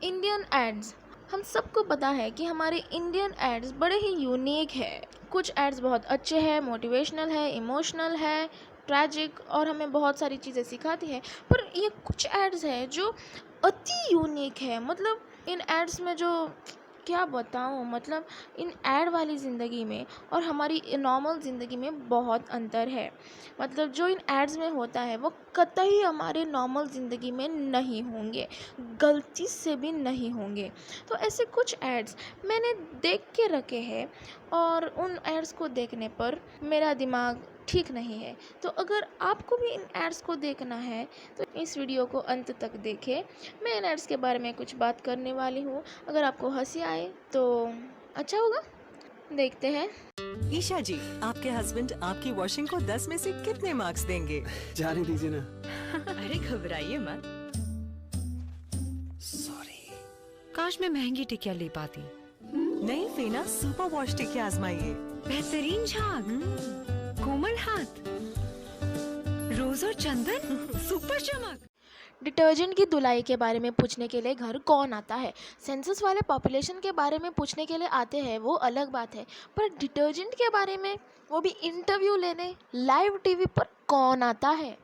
Indian ads. हम सबको पता है कि हमारे इंडियन एड्स बड़े ही यूनिक है। कुछ एड्स बहुत अच्छे हैं, मोटिवेशनल है, इमोशनल है, ट्रैजिक और हमें बहुत सारी चीज़ें सिखाती है। पर ये कुछ एड्स है जो अति यूनिक है। मतलब इन एड्स में जो क्या बताऊँ, मतलब इन ऐड वाली ज़िंदगी में और हमारी नॉर्मल ज़िंदगी में बहुत अंतर है। मतलब जो इन एड्स में होता है वो कतई हमारे नॉर्मल ज़िंदगी में नहीं होंगे, गलती से भी नहीं होंगे। तो ऐसे कुछ एड्स मैंने देख के रखे हैं और उन एड्स को देखने पर मेरा दिमाग ठीक नहीं है। तो अगर आपको भी इन एड्स को देखना है तो इस वीडियो को अंत तक देखें। मैं इन एड्स के बारे में कुछ बात करने वाली हूँ। अगर आपको हंसी आए तो अच्छा होगा। देखते हैं। ईशा जी, आपके हस्बैंड आपकी वॉशिंग को 10 में से कितने मार्क्स देंगे? जाने दीजिए ना। अरे घबराइए मत। सॉरी। काश मैं महंगी टिकिया ले पाती। नई फेना सुपर वॉश टिकिया आजमाइए। बेहतरीन झाग, कोमल हाथ, रोज और चंदन, सुपर चमक। डिटर्जेंट की धुलाई के बारे में पूछने के लिए घर कौन आता है? सेंसस वाले पॉपुलेशन के बारे में पूछने के लिए आते हैं, वो अलग बात है। पर डिटर्जेंट के बारे में, वो भी इंटरव्यू लेने लाइव टीवी पर कौन आता है?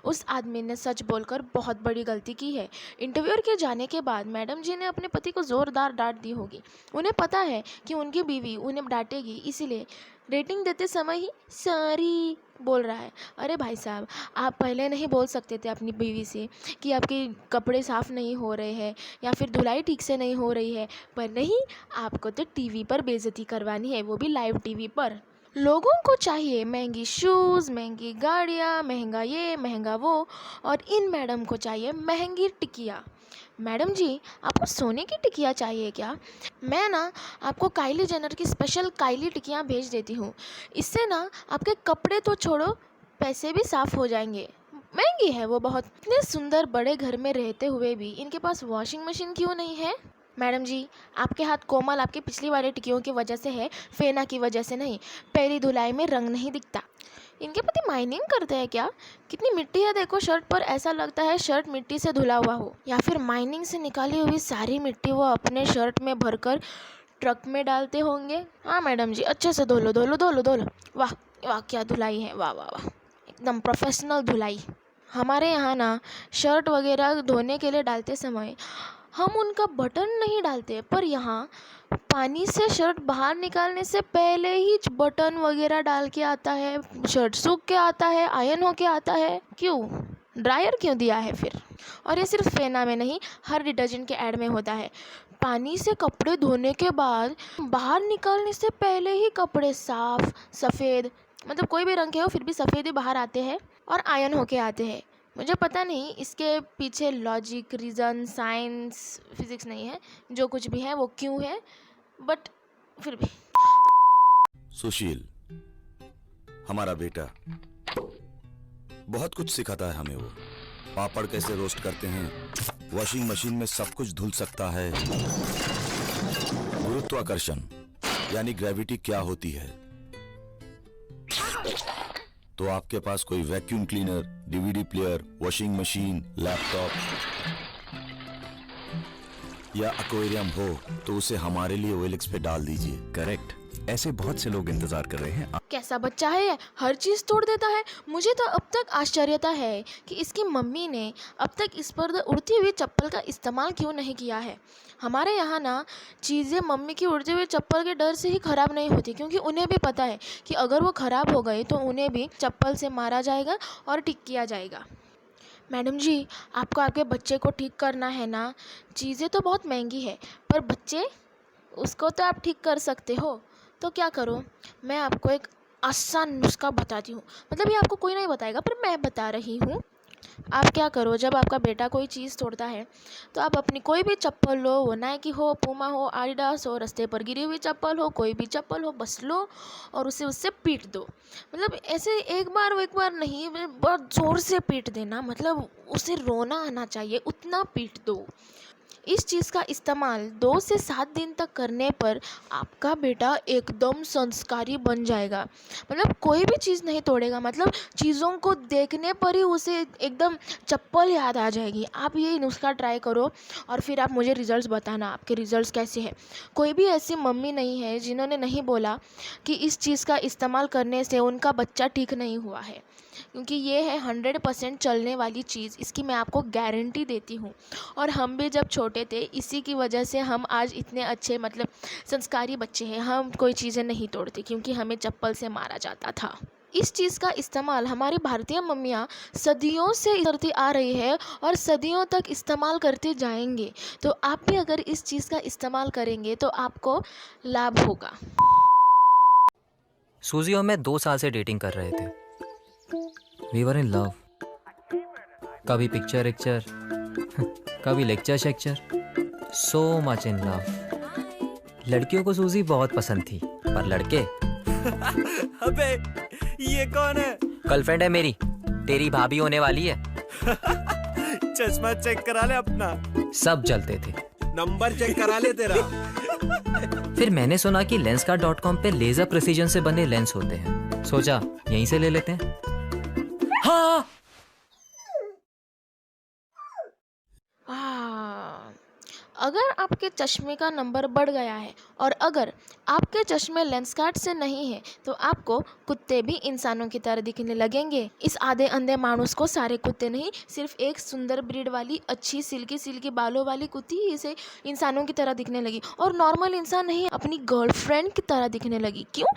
उस आदमी ने सच बोलकर बहुत बड़ी गलती की है। इंटरव्यूअर के जाने के बाद मैडम जी ने अपने पति को ज़ोरदार डांट दी होगी। उन्हें पता है कि उनकी बीवी उन्हें डांटेगी, इसीलिए रेटिंग देते समय ही सॉरी बोल रहा है। अरे भाई साहब, आप पहले नहीं बोल सकते थे अपनी बीवी से कि आपके कपड़े साफ़ नहीं हो रहे हैं या फिर धुलाई ठीक से नहीं हो रही है? पर नहीं, आपको तो टीवी पर बेइज्जती करवानी है, वो भी लाइव टीवी पर। लोगों को चाहिए महंगी शूज़, महंगी गाड़ियाँ, महंगा ये महंगा वो, और इन मैडम को चाहिए महंगी टिकिया। मैडम जी, आपको सोने की टिकिया चाहिए क्या? मैं ना आपको काइली जेनर की स्पेशल काइली टिकियाँ भेज देती हूँ। इससे ना आपके कपड़े तो छोड़ो, पैसे भी साफ़ हो जाएंगे। महंगी है वो बहुत। इतने सुंदर बड़े घर में रहते हुए भी इनके पास वॉशिंग मशीन क्यों नहीं है? मैडम जी, आपके हाथ कोमल आपकी पिछली वाली टिकियों की वजह से है, फेना की वजह से नहीं। पहली धुलाई में रंग नहीं दिखता। इनके पति माइनिंग करते हैं क्या? कितनी मिट्टी है देखो शर्ट पर, ऐसा लगता है शर्ट मिट्टी से धुला हुआ हो, या फिर माइनिंग से निकाली हुई सारी मिट्टी वो अपने शर्ट में भरकर ट्रक में डालते होंगे। हाँ मैडम जी, अच्छे से धो लो धो लो धो लो धो लो। वाह वाह, क्या धुलाई है, वाह वाह वाह, एकदम प्रोफेशनल धुलाई। हमारे यहाँ ना शर्ट वगैरह धोने के लिए डालते समय हम उनका बटन नहीं डालते, पर यहाँ पानी से शर्ट बाहर निकालने से पहले ही बटन वगैरह डाल के आता है, शर्ट सूख के आता है, आयरन होके आता है। क्यों? ड्रायर क्यों दिया है फिर? और ये सिर्फ फेना में नहीं, हर डिटर्जेंट के ऐड में होता है। पानी से कपड़े धोने के बाद बाहर निकालने से पहले ही कपड़े साफ सफ़ेद, मतलब कोई भी रंग के हो फिर भी सफ़ेद ही बाहर आते हैं और आयरन होके आते हैं। मुझे पता नहीं इसके पीछे लॉजिक, रीज़न, साइंस, फिज़िक्स नहीं है, जो कुछ भी है वो क्यों है, बट फिर भी। सुशील, हमारा बेटा बहुत कुछ सिखाता है हमें। वो पापड़ कैसे रोस्ट करते हैं, वॉशिंग मशीन में सब कुछ धुल सकता है, गुरुत्वाकर्षण यानी ग्रेविटी क्या होती है। तो आपके पास कोई vacuum cleaner, DVD player, washing machine, laptop या एक्वेरियम हो तो उसे हमारे लिए OLX पे डाल दीजिए। करेक्ट, ऐसे बहुत से लोग इंतजार कर रहे हैं। कैसा बच्चा है ये, हर चीज़ तोड़ देता है। मुझे तो अब तक आश्चर्यता है कि इसकी मम्मी ने अब तक इस पर उड़ती हुई चप्पल का इस्तेमाल क्यों नहीं किया है। हमारे यहाँ ना चीज़ें मम्मी की उड़ती हुई चप्पल के डर से ही ख़राब नहीं होती, क्योंकि उन्हें भी पता है कि अगर वो ख़राब हो गई तो उन्हें भी चप्पल से मारा जाएगा और ठीक किया जाएगा। मैडम जी, आपको आपके बच्चे को ठीक करना है ना, चीज़ें तो बहुत महंगी है, पर बच्चे, उसको तो आप ठीक कर सकते हो। तो क्या करो, मैं आपको एक आसान नुस्खा बताती हूँ। मतलब ये आपको कोई नहीं बताएगा, पर मैं बता रही हूँ। आप क्या करो, जब आपका बेटा कोई चीज़ तोड़ता है तो आप अपनी कोई भी चप्पल लो, वो नाइकी हो, पूमा हो, आडिडास हो, रास्ते पर गिरी हुई चप्पल हो, कोई भी चप्पल हो, बस लो और उसे उससे पीट दो। मतलब ऐसे एक बार नहीं, बहुत ज़ोर से पीट देना, मतलब उसे रोना आना चाहिए, उतना पीट दो। इस चीज़ का इस्तेमाल 2 से 7 दिन तक करने पर आपका बेटा एकदम संस्कारी बन जाएगा। मतलब कोई भी चीज़ नहीं तोड़ेगा, मतलब चीज़ों को देखने पर ही उसे एकदम चप्पल याद आ जाएगी। आप ये नुस्खा ट्राई करो और फिर आप मुझे रिजल्ट्स बताना, आपके रिजल्ट्स कैसे हैं। कोई भी ऐसी मम्मी नहीं है जिन्होंने नहीं बोला कि इस चीज़ का इस्तेमाल करने से उनका बच्चा ठीक नहीं हुआ है, क्योंकि ये है 100% चलने वाली चीज़, इसकी मैं आपको गारंटी देती हूँ। और हम भी जब छोटे थे, इसी की वजह से हम आज इतने अच्छे मतलब संस्कारी बच्चे हैं। हम कोई चीज़ें नहीं तोड़ते क्योंकि हमें चप्पल से मारा जाता था। इस चीज़ का इस्तेमाल हमारी भारतीय मम्मियाँ सदियों से करती आ रही है और सदियों तक इस्तेमाल करते जाएंगे। तो आप भी अगर इस चीज़ का इस्तेमाल करेंगे तो आपको लाभ होगा। सूजी और मैं 2 साल से डेटिंग कर रहे थे। We were in love. कभी पिक्चर विक्चर, कभी लेक्चर शेक्चर, सो मच इन लव। लड़कियों को सूजी बहुत पसंद थी, पर लड़के अबे ये कौन है? गर्लफ्रेंड है मेरी, तेरी भाभी होने वाली है। चश्मा चेक करा ले अपना, सब जलते थे। नंबर चेक करा ले तेरा। फिर मैंने सुना कि lenskart.com पे लेजर प्रिसीजन से बने लेंस होते हैं, सोचा यहीं से ले लेते हैं। हाँ, अगर आपके चश्मे का नंबर बढ़ गया है और अगर आपके चश्मे लेंसकार्ट से नहीं है तो आपको कुत्ते भी इंसानों की तरह दिखने लगेंगे। इस आधे अंधे मानुस को सारे कुत्ते नहीं, सिर्फ एक सुंदर ब्रीड वाली अच्छी सिल्की सिल्की बालों वाली कुत्ती ही इसे इंसानों की तरह दिखने लगी और नॉर्मल इंसान नहीं, अपनी गर्लफ्रेंड की तरह दिखने लगी। क्यों?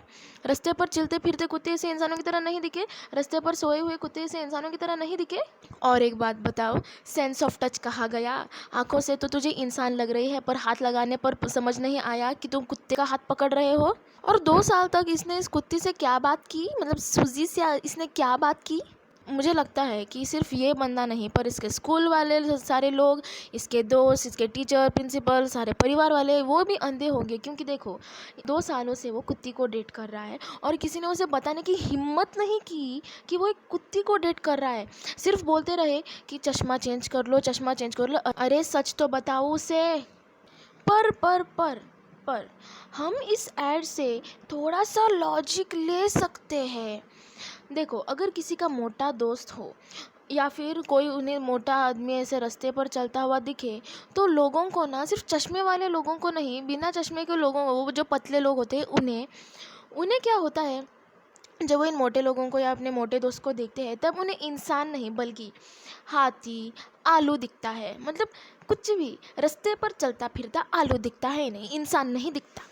रास्ते पर चलते फिरते कुत्ते इसे इंसानों की तरह नहीं दिखे, रास्ते पर सोए हुए कुत्ते इसे इंसानों की तरह नहीं दिखे। और एक बात बताओ, सेंस ऑफ टच कहा गया। आंखों से तो तुझे इंसान लग रही है, पर हाथ लगाने पर समझ नहीं आया कि तुम कुत्ते का हाथ पकड़ रहे हो। और 2 साल तक इसने इस कुत्ती से क्या बात की, मतलब सूजी से इसने क्या बात की। मुझे लगता है कि सिर्फ ये बंदा नहीं, पर इसके स्कूल वाले सारे लोग, इसके दोस्त, इसके टीचर, प्रिंसिपल, सारे परिवार वाले, वो भी अंधे होंगे। क्योंकि देखो 2 सालों से वो कुत्ती को डेट कर रहा है और किसी ने उसे बताने की हिम्मत नहीं की कि वो एक कुत्ती को डेट कर रहा है। सिर्फ बोलते रहे कि चश्मा चेंज कर लो, चश्मा चेंज कर लो। अरे सच तो बताओ उसे। पर हम इस ऐड से थोड़ा सा लॉजिक ले सकते हैं। देखो, अगर किसी का मोटा दोस्त हो या फिर कोई उन्हें मोटा आदमी ऐसे रास्ते पर चलता हुआ दिखे तो लोगों को ना, सिर्फ चश्मे वाले लोगों को नहीं, बिना चश्मे के लोगों को, वो जो पतले लोग होते हैं उन्हें क्या होता है, जब वो इन मोटे लोगों को या अपने मोटे दोस्त को देखते हैं तब उन्हें इंसान नहीं बल्कि हाथी, आलू दिखता है। मतलब कुछ भी रास्ते पर चलता फिरता आलू दिखता है, नहीं इंसान नहीं दिखता।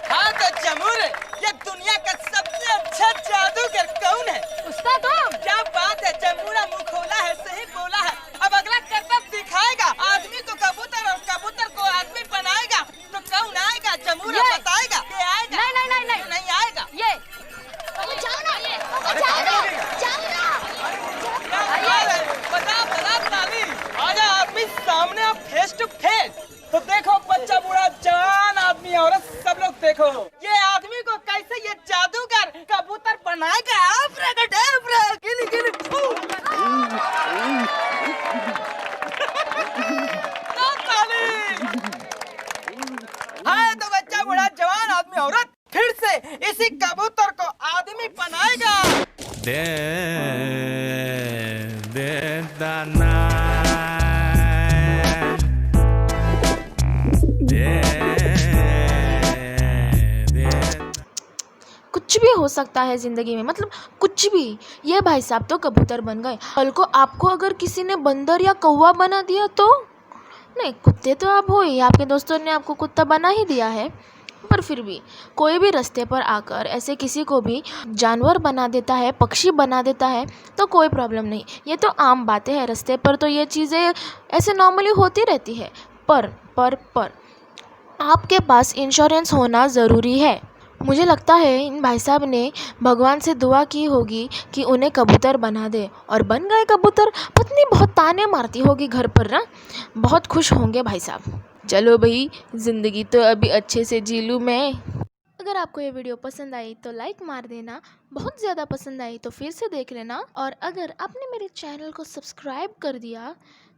हाँ तो जमूर, ये दुनिया का सबसे अच्छा जादूगर कौन है? उसका तो क्या बात है, जमूरा मुंह खोला है, सही बोला है। अब अगला करतब दिखाएगा, आदमी को कबूतर और कबूतर को आदमी बनाएगा। तो कौन आएगा? जमूरा बताएगा। ये आएगा? नहीं आएगा। ये जाओ ना, बता ताली, आजा आदमी सामने, आप फेस टू फेस। तो देखो बच्चा, बूढ़ा, जवान, आदमी, औरत, सब लोग देखो ये आदमी को कैसे ये जादूगर कबूतर बनाएगा। गिली गिली तो ताली। हाँ तो बच्चा, बूढ़ा, जवान, आदमी, औरत फिर से इसी कबूतर को आदमी बनाएगा। कुछ भी हो सकता है ज़िंदगी में, मतलब कुछ भी। ये भाई साहब तो कबूतर बन गए, कल को आपको अगर किसी ने बंदर या कौवा बना दिया तो? नहीं, कुत्ते तो आप हो ही, आपके दोस्तों ने आपको कुत्ता बना ही दिया है। पर फिर भी कोई भी रास्ते पर आकर ऐसे किसी को भी जानवर बना देता है, पक्षी बना देता है तो कोई प्रॉब्लम नहीं, ये तो आम बातें हैं। रास्ते पर तो ये चीज़ें ऐसे नॉर्मली होती रहती है। पर आपके पास इंश्योरेंस होना ज़रूरी है। मुझे लगता है इन भाई साहब ने भगवान से दुआ की होगी कि उन्हें कबूतर बना दे और बन गए कबूतर। पत्नी बहुत ताने मारती होगी घर पर ना, बहुत खुश होंगे भाई साहब। चलो भाई, ज़िंदगी तो अभी अच्छे से जी लूँ मैं। अगर आपको ये वीडियो पसंद आई तो लाइक मार देना, बहुत ज़्यादा पसंद आई तो फिर से देख लेना, और अगर आपने मेरे चैनल को सब्सक्राइब कर दिया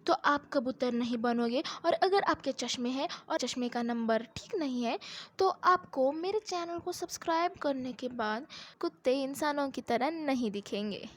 तो आप कबूतर नहीं बनोगे। और अगर आपके चश्मे हैं और चश्मे का नंबर ठीक नहीं है तो आपको मेरे चैनल को सब्सक्राइब करने के बाद कुत्ते इंसानों की तरह नहीं दिखेंगे।